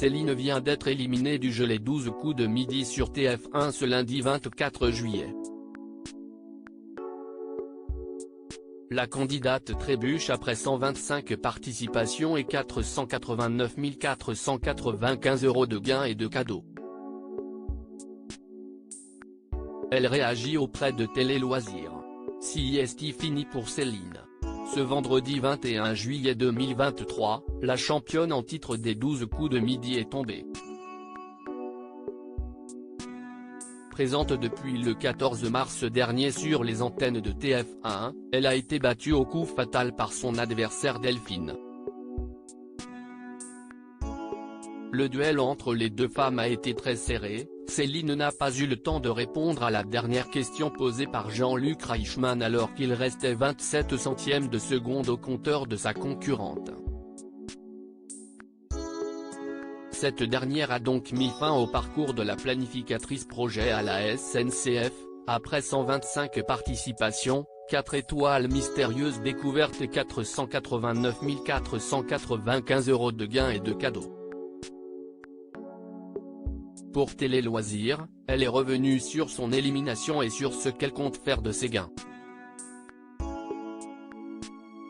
Céline vient d'être éliminée du jeu Les 12 coups de midi sur TF1 ce lundi 24 juillet. La candidate trébuche après 125 participations et 489 495 € de gains et de cadeaux. Elle réagit auprès de Télé Loisirs. CIST fini pour Céline. Ce vendredi 21 juillet 2023, la championne en titre des 12 coups de midi est tombée. Présente depuis le 14 mars dernier sur les antennes de TF1, elle a été battue au coup fatal par son adversaire Delphine. Le duel entre les deux femmes a été très serré. Céline n'a pas eu le temps de répondre à la dernière question posée par Jean-Luc Reichmann alors qu'il restait 27 centièmes de seconde au compteur de sa concurrente. Cette dernière a donc mis fin au parcours de la planificatrice projet à la SNCF, après 125 participations, 4 étoiles mystérieuses découvertes et 489 495 € de gains et de cadeaux. Pour Télé Loisirs, elle est revenue sur son élimination et sur ce qu'elle compte faire de ses gains.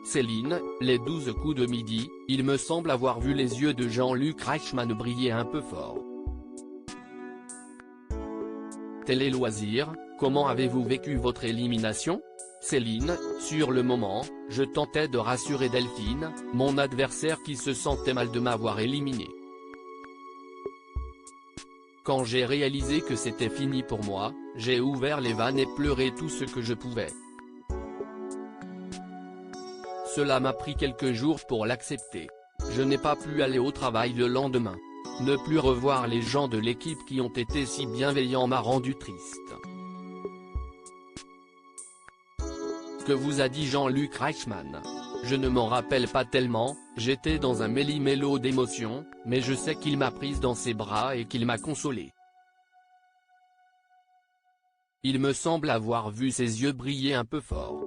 Céline, les 12 coups de midi, il me semble avoir vu les yeux de Jean-Luc Reichmann briller un peu fort. Télé Loisirs, comment avez-vous vécu votre élimination? Céline, sur le moment, je tentais de rassurer Delphine, mon adversaire qui se sentait mal de m'avoir éliminé. Quand j'ai réalisé que c'était fini pour moi, j'ai ouvert les vannes et pleuré tout ce que je pouvais. Cela m'a pris quelques jours pour l'accepter. Je n'ai pas pu aller au travail le lendemain. Ne plus revoir les gens de l'équipe qui ont été si bienveillants m'a rendu triste. Que vous a dit Jean-Luc Reichmann? Je ne m'en rappelle pas tellement, j'étais dans un méli-mélo d'émotions, mais je sais qu'il m'a prise dans ses bras et qu'il m'a consolée. Il me semble avoir vu ses yeux briller un peu fort.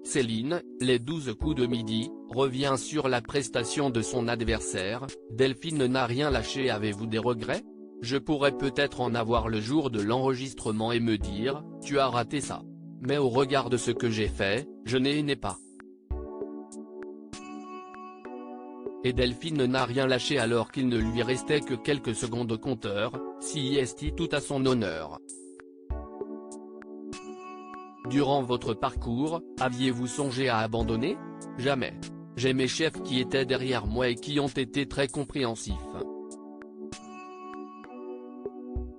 Céline, les 12 coups de midi, revient sur la prestation de son adversaire. Delphine n'a rien lâché. Avez-vous des regrets? Je pourrais peut-être en avoir le jour de l'enregistrement et me dire, tu as raté ça. Mais au regard de ce que j'ai fait, je n'ai pas. Et Delphine n'a rien lâché alors qu'il ne lui restait que quelques secondes au compteur, CIST tout à son honneur. Durant votre parcours, aviez-vous songé à abandonner? Jamais. J'ai mes chefs qui étaient derrière moi et qui ont été très compréhensifs.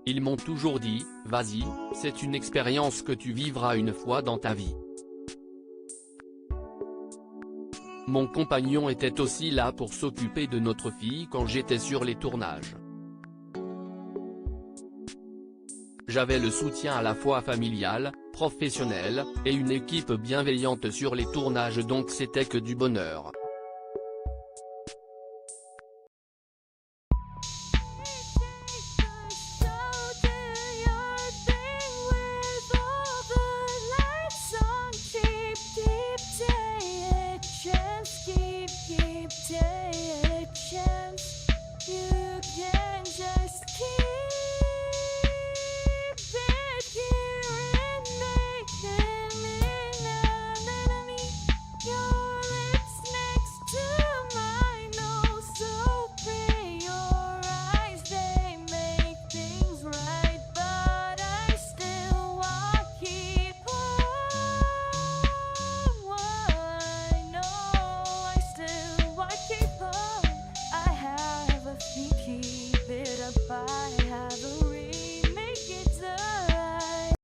Ils m'ont toujours dit, vas-y, c'est une expérience que tu vivras une fois dans ta vie. Mon compagnon était aussi là pour s'occuper de notre fille quand j'étais sur les tournages. J'avais le soutien à la fois familial, professionnel, et une équipe bienveillante sur les tournages donc c'était que du bonheur.